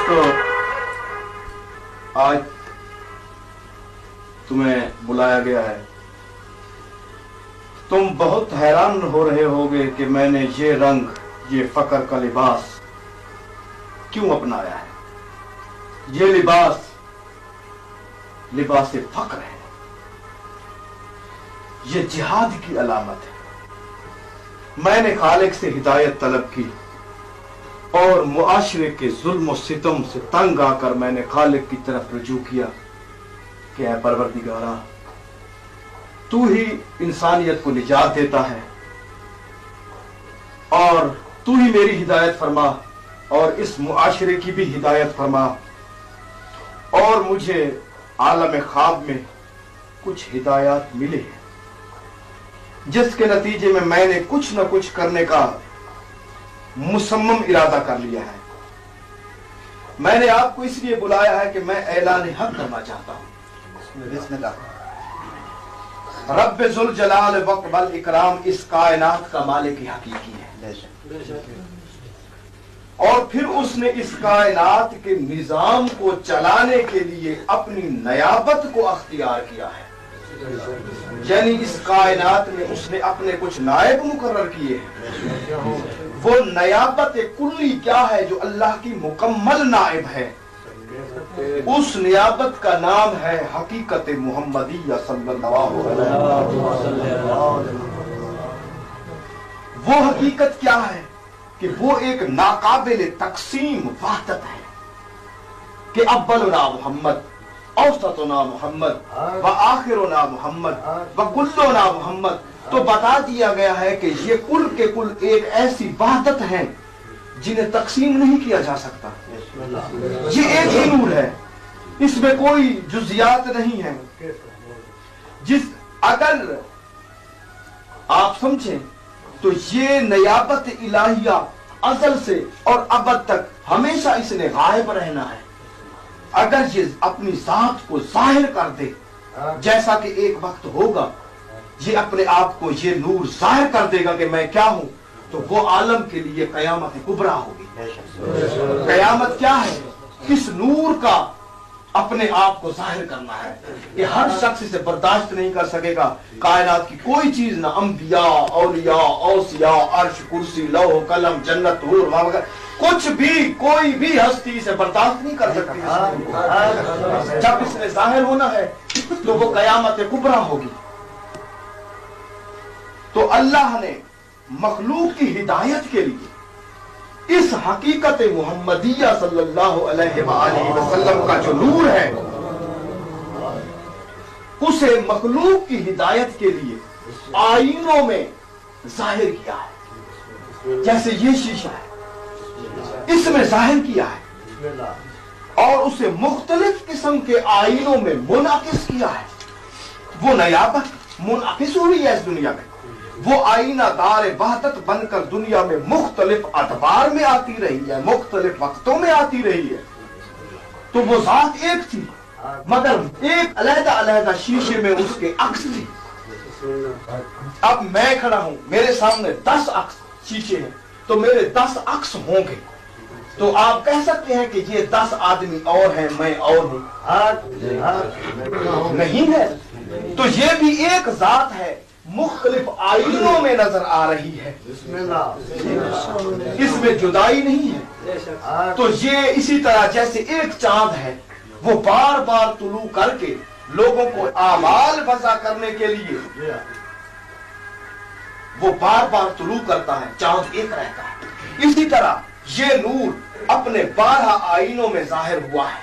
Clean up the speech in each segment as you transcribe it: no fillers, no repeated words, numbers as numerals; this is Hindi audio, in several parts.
दोस्तों, आज तुम्हें बुलाया गया है। तुम बहुत हैरान हो रहे होगे कि मैंने ये रंग, ये फकर का लिबास क्यों अपनाया है। ये लिबास लिबास फक्र है, ये जिहाद की अलामत है। मैंने खालिक से हिदायत तलब की और मुआशरे के जुल्म और सितम से तंग आकर मैंने खालिक की तरफ रुजू किया कि ऐ परवरदिगारा, तू ही इंसानियत को निजात देता है और तू ही मेरी हिदायत फरमा और इस मुआशरे की भी हिदायत फरमा। और मुझे आलम ख्वाब में कुछ हिदायत मिले हैं, जिसके नतीजे में मैंने कुछ न कुछ करने का मुसम्मम इरादा कर लिया है। मैंने आपको इसलिए बुलाया है कि मैं ऐलान हक करना चाहता हूं। रब्बे जुल जलाल वक़्बल इकराम इस कायनात का मालिक हकीकी है और फिर उसने इस कायनात के निजाम को चलाने के लिए अपनी नयाबत को अख्तियार किया है। यानी इस कायनात में उसने अपने कुछ नायब मुकर्रर किए हैं। वो नयाबत कुल्ली क्या है जो अल्लाह की मुकम्मल नायब है, उस नियाबत का नाम है हकीकत मुहम्मदिया सल्लल्लाहु अलैहि वसल्लम। वो हकीकत क्या है कि वो एक नाकाबिल तकसीम वहदत है कि अव्वलुना मोहम्मद, औसतुना मोहम्मद व आखिरुना मोहम्मद व कुल्लुना मोहम्मद। तो बता दिया गया है कि ये कुल के कुल एक ऐसी वहदत है जिन्हें तकसीम नहीं किया जा सकता। ये एक ही नूर है, इसमें कोई जुजियात नहीं है। जिस अगर आप समझें तो ये नयाबत इलाहिया अज़ल से और अबद तक हमेशा इसने गायब रहना है। अगर ये अपनी जात को जाहिर कर दे, जैसा कि एक वक्त होगा ये अपने आप को ये नूर जाहिर कर देगा कि मैं क्या हूं, तो वो आलम के लिए कयामत कुबरा होगी। कयामत क्या है? किस नूर का अपने आप को जाहिर करना है कि हर शख्स इसे बर्दाश्त नहीं कर सकेगा। कायनात की कोई चीज ना, अंबिया, औलिया, औसिया, अर्श, कुर्सी, लौह कलम, जन्नत, हूर वगैरह, कुछ भी कोई भी हस्ती इसे बर्दाश्त नहीं कर सकती। जब इसने जाहिर होना है तो वो कयामत कुबरा होगी। तो अल्लाह ने मखलूक की हिदायत के लिए इस हकीकत मुहम्मदिया सल्लल्लाहु अलैहि वसल्लम का जो नूर है उसे मखलूक की हिदायत के लिए आईनों में जाहिर किया है। जैसे ये शीशा है, इसमें जाहिर किया है और उसे मुख्तलिफ किस्म के आईनों में मुनाकिस किया है। वो नयाबत मुनाकिस हुई है इस दुनिया में। वो आईना दार वहदत बनकर दुनिया में मुख्तलिफ अदबार में आती रही है, मुख्तलिफ वक्तों में आती रही है। तो वो जात एक थी मगर एक अलहदा अलहदा शीशे में उसके अक्स थी। अब मैं खड़ा हूं, मेरे सामने 10 अक्स शीशे हैं, तो मेरे 10 अक्स होंगे। तो आप कह सकते हैं कि ये 10 आदमी और हैं, मैं और हूं? नहीं है। तो ये भी एक जात है, मुख्तलिफ आईनों में नजर आ रही है, इसमें जुदाई नहीं है। तो ये इसी तरह जैसे एक चांद है, वो बार बार तुलू करके लोगों को आमाल वज़ा करने के लिए वो बार बार तुलू करता है, चांद एक रहता है। इसी तरह ये नूर अपने 12 आईनों में जाहिर हुआ है।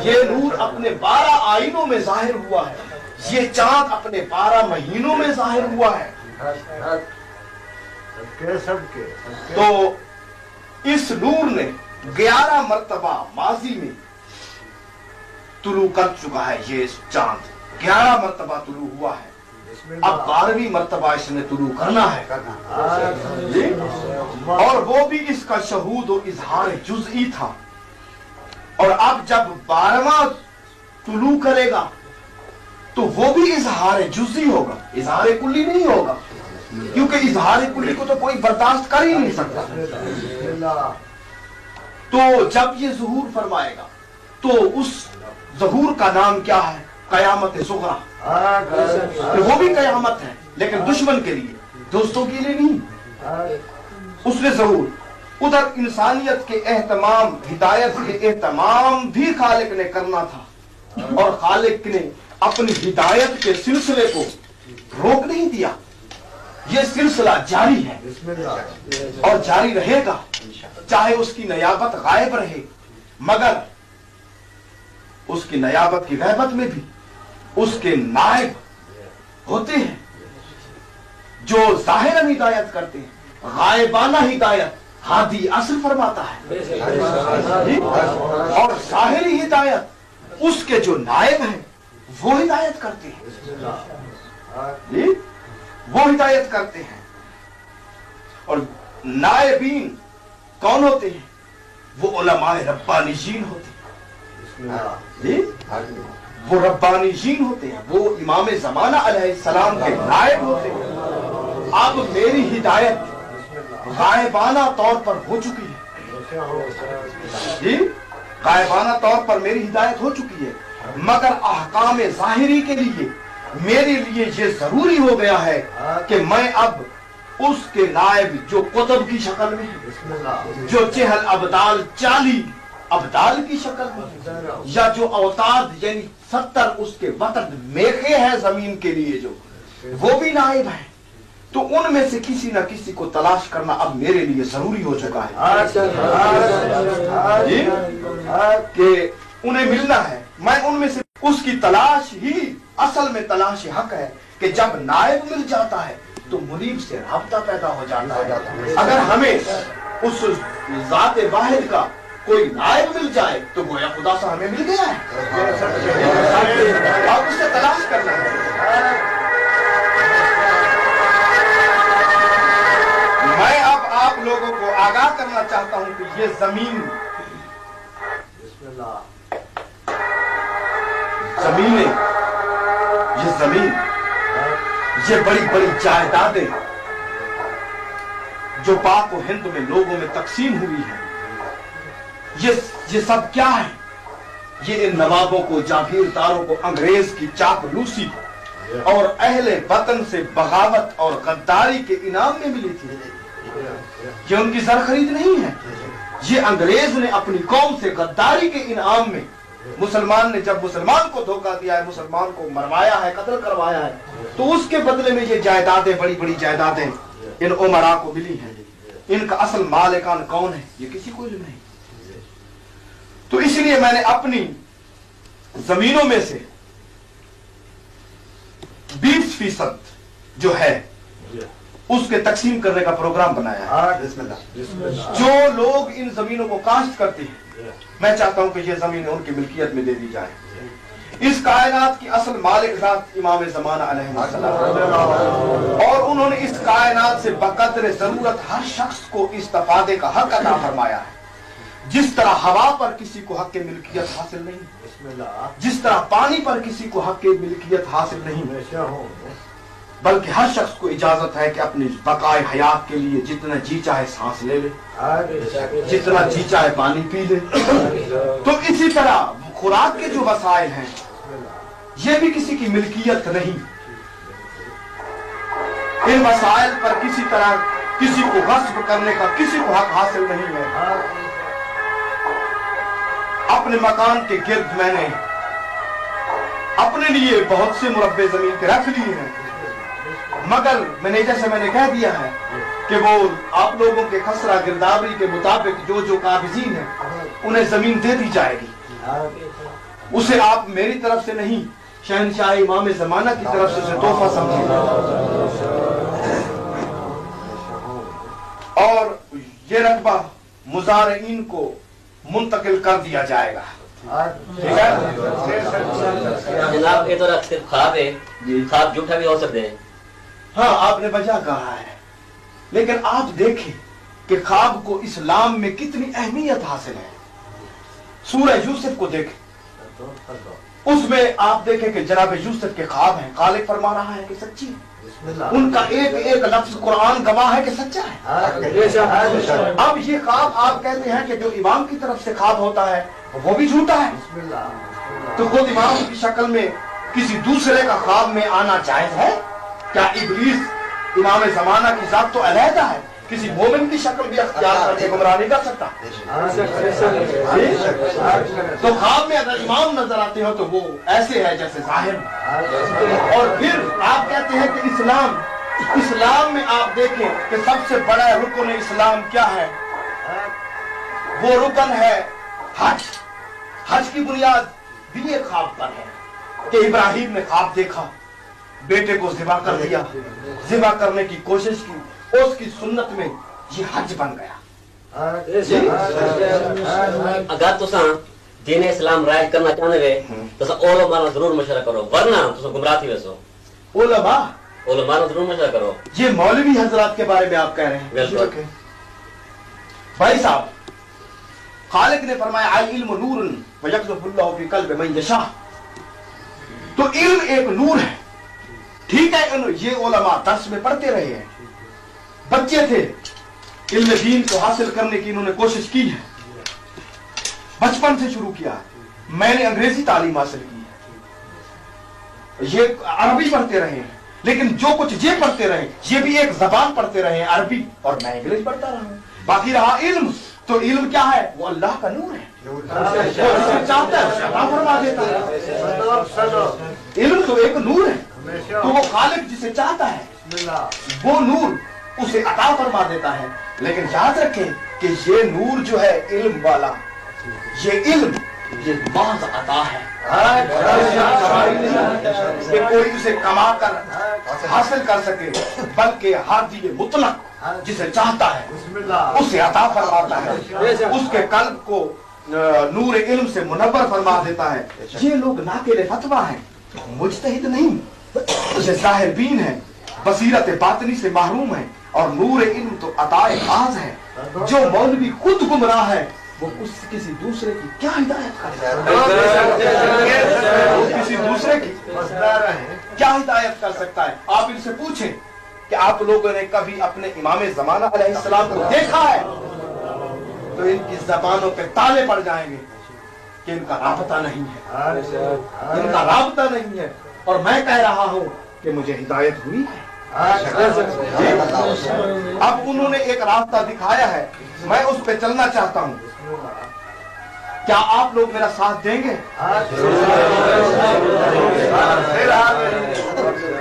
ये नूर अपने 12 आईनों में जाहिर हुआ है। ये चांद अपने 12 महीनों में जाहिर हुआ है। तो इस नूर ने 11 मर्तबा माजी में तुलू कर चुका है। ये चांद 11 मर्तबा तुलू हुआ है, अब 12वीं मर्तबा इसने तुलू करना है। और वो भी इसका शहूद और इजहार जुज़ई था। और अब जब 12वां तुलू करेगा तो वो भी इजहार जुज़ई होगा, इजहार कुल्ली नहीं होगा, क्योंकि इजहार कुल्ली को तो कोई बर्दाश्त कर ही नहीं सकता। तो जब ये ज़हूर फरमाएगा तो उस ज़हूर का नाम क्या है? कयामत सुगरा। तो वो भी कयामत है, लेकिन दुश्मन के लिए, दोस्तों के लिए नहीं। उसने ज़हूर उधर इंसानियत के एहतमाम, हिदायत के एहतमाम भी खालिक ने करना था, और खालिक ने अपनी हिदायत के सिलसिले को रोक नहीं दिया। ये सिलसिला जारी है और जारी रहेगा, चाहे उसकी नयाबत गायब रहे, मगर उसकी नयाबत की गैबत में भी उसके नायब होते हैं जो जाहिरन हिदायत करते हैं। गायबाना हिदायत हादी असर फरमाता है, और जाहिरी हिदायत उसके जो नायब हैं वो हिदायत करते हैं, वो हिदायत करते हैं। और नायबीन कौन होते हैं? वो उलमाए रब्बानीजीन होते हैं, वो रब्बानीजीन होते हैं, वो इमाम ज़माना अलैहिस्सलाम के नायब होते हैं। अब मेरी हिदायत गायबाना तौर पर हो चुकी है, गायबाना तौर पर मेरी हिदायत हो चुकी है, मगर अहकाम ज़ाहिरी के लिए मेरे लिए ये जरूरी हो गया है कि मैं अब उसके नायब जो कुतुब की शक्ल में है, जो चहल अबदाल 40 अबदाल की शक्ल में, या जो अवताद यानी 70 उसके वतन मेखे हैं जमीन के लिए, जो वो भी नायब है, तो उनमें से किसी न किसी को तलाश करना अब मेरे लिए जरूरी हो चुका है कि उन्हें मिलना है। मैं उनमें से उसकी तलाश ही असल में तलाश हक है कि जब नायब मिल जाता है तो मुनीब से राब्ता पैदा हो जाता है। अगर हमें उस ज़ात वाहिद का कोई नायब मिल जाए तो गोया खुदा सा हमें मिल गया है, अब उससे तलाश करना है। मैं अब आप लोगों को आगाह करना चाहता हूं कि ये जमीन, जमीनें, ये जमीन, ये बड़ी बड़ी जायदादें जो पाक और हिंद में लोगों में तकसीम हुई है, ये सब क्या है? ये इन नवाबों को, जागीरदारों को अंग्रेज की चापलूसी और अहले वतन से बगावत और गद्दारी के इनाम में मिली थी। ये उनकी जर खरीद नहीं है, ये अंग्रेज ने अपनी कौम से गद्दारी के इनाम में, मुसलमान ने जब मुसलमान को धोखा दिया है, मुसलमान को मरवाया है, कत्ल करवाया है, तो उसके बदले में ये जायदादें, बड़ी बड़ी जायदादें इन उमरा को मिली हैं। इनका असल मालिकान कौन है? ये किसी को नहीं। तो इसलिए मैंने अपनी जमीनों में से 20% जो है उसके तकसीम करने का प्रोग्राम बनाया है। जो लोग इन जमीनों को काश्त करते हैं, मैं चाहता हूं कि ये जमीनें उनकी मिल्कियत में दे दी जाए। इस कायनात की असल मालिक ज़ात इमाम ज़माना अलैहिस्सलाम, और उन्होंने इस कायनात से बकदर जरूरत हर शख्स को इस्तिफादे का हक अता फरमाया है। जिस तरह हवा पर किसी को हक मिल्कियत हासिल नहीं, जिस तरह पानी पर किसी को हक मिल्कियत हासिल नहीं, बल्कि हर शख्स को इजाजत है कि अपनी बकाए हयात के लिए जितना जी चाहे सांस ले ले, जितना जी चाहे पानी पी ले। तो इसी तरह खुराक के जो वसाइल हैं ये भी किसी की मिल्कियत नहीं। इन वसाइल पर किसी तरह किसी को गस्ब करने का किसी को हक हासिल नहीं है। अपने मकान के गिर्द मैंने अपने लिए बहुत से मुरब्बे जमीन के रख लिए हैं, मगर मैनेजर से मैंने कह दिया है कि वो आप लोगों के खसरा गिरदावरी के मुताबिक जो जो काबिजीन है उन्हें जमीन दे दी जाएगी। उसे आप मेरी तरफ से नहीं, शहनशाह इमाम ज़माना की तरफ से तोहफा समझिए, और ये रकबा मुजारिन को मुंतकिल कर दिया जाएगा। ठीक है जनाब, ये तो सिर्फ ख्वाब है, ख्वाब झूठा भी हो सकते हैं। हाँ, आपने वजह कहा है, लेकिन आप देखें कि ख्वाब को इस्लाम में कितनी अहमियत हासिल है। सूरह यूसुफ को देखें, उसमें आप देखें कि जनाब यूसुफ के ख्वाब हैं, खालिक फरमा रहा है कि सच्ची है, उनका एक एक लफ्ज कुरान गवाह है कि सच्चा है। अब ये ख्वाब आप कहते हैं कि जो इमाम की तरफ से ख्वाब होता है वो भी झूठा है, तो खुद इमाम की शक्ल में किसी दूसरे का ख्वाब में आना जायज है? क्या इब्लीस इमाम जमाना की जात तो अलहदा है, किसी मोमिन की शक्ल भी अख्तियार करके गुमराह नहीं कर सकता। तो ख्वाब में अगर इमाम नजर आते हो तो वो ऐसे है जैसे जाहिर। और फिर आप कहते हैं कि इस्लाम में आप देखें कि सबसे बड़ा रुकन इस्लाम क्या है? वो रुकन है हज। हज की बुनियाद भी एक ख्वाब पर है कि इब्राहिम ने ख्वाब देखा, बेटे को ज़िबा कर दिया, ज़िबा करने की कोशिश की, उसकी सुन्नत में ये हज बन गया। अगर तुसा दीन इस्लाम राइज करना चाहते वे तो ओलमा ना जरूर मशवरा करो, वरना तुसा गुमराह थी वैसो। ओलमा ना जरूर मशवरा करो। ये मौलवी हजरात के बारे में आप कह रहे हैं? बिल्कुल भाई साहब, खालिक ने फरमाया अल इल्मु नूरुन व यक़ज़फ़ुल्लाहु फ़ी क़ल्बि मन यशा। तो इल्म एक नूर है, ठीक है। ये उलमा दर्स में पढ़ते रहे हैं, बच्चे थे, इल्म दीन को हासिल करने की इन्होंने कोशिश की है, बचपन से शुरू किया। मैंने अंग्रेजी तालीम हासिल की है, ये अरबी पढ़ते रहे हैं, लेकिन जो कुछ ये पढ़ते रहे ये भी एक जबान पढ़ते रहे हैं अरबी, और मैं इंग्लिश पढ़ता रहा हूं। बाकी रहा इल्म, तो इल्म क्या है? वो अल्लाह का नूर है, जिसे चाहता है अता फरमा देता है। इल्म तो एक नूर है, तो वो खालिक जिसे चाहता है वो नूर उसे अता फरमा देता है। लेकिन याद रखें कि ये नूर जो है इल्म वाला, ये इल्म ये महज अता है कि कोई उसे कमा कर हासिल कर सके, बल्कि हादी मुतलक जिसे चाहता है उसे अता फरमाता है, उसके कल्ब को नूर इल्म से मुनव्वर फरमा देता है। ये लोग नाकेले फतवा हैं, मुज्तहिद नहीं, उसे जाहिर बीन है, बसीरत बातनी से महरूम है, और नूर इल्म तो अताए खास है। जो मौलवी खुद गुमराह है वो किसी दूसरे की क्या हिदायत कर सकता है? किसी दूसरे की क्या हिदायत कर सकता है? आप इनसे पूछें कि आप लोगों ने कभी अपने इमाम जमाना अलैहिस्सलाम को देखा है? तो इनकी जबानों पे ताले पड़ जाएंगे कि इनका राबता नहीं है, इनका राबता नहीं है। और मैं कह रहा हूं कि मुझे हिदायत हुई है। अब उन्होंने एक रास्ता दिखाया है, मैं उस पे चलना चाहता हूं। क्या आप लोग मेरा साथ देंगे?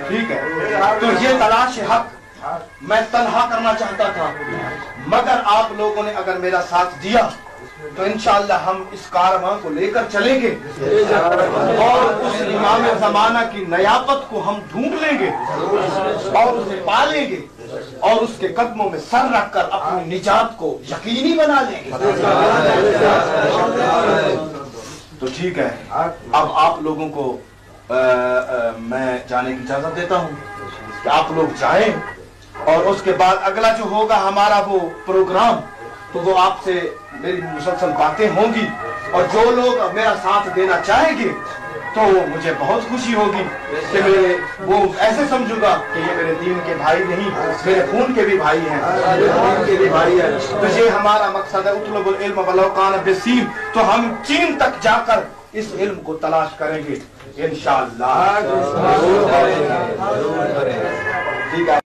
ठीक है। तो ये तलाश हक मैं तन्हा करना चाहता था, मगर आप लोगों ने अगर मेरा साथ दिया तो इंशाअल्लाह हम इस कारवां को लेकर चलेंगे और उस इमाम ज़माना की नयाबत को हम ढूंढ लेंगे और उसे पालेंगे और उसके कदमों में सर रखकर अपनी निजात को यकीनी बना लेंगे। तो ठीक है, अब आप लोगों को मैं जाने की इजाजत देता हूं कि आप लोग जाएं, और उसके बाद अगला जो होगा हमारा वो प्रोग्राम, तो वो आपसे मेरी मुसलसल बातें होंगी, और जो लोग मेरा साथ देना चाहेंगे तो मुझे बहुत खुशी होगी कि मेरे वो ऐसे समझूंगा कि ये मेरे दीन के भाई नहीं, मेरे खून के भी भाई हैं, मेरे खून के भी भाई हैं। तो ये हमारा मकसद है, उतलबुल इल्म वलौ कान बिसीन। तो हम चीन तक जाकर इस इल्म को तलाश करेंगे इंशाअल्लाह। ठीक है।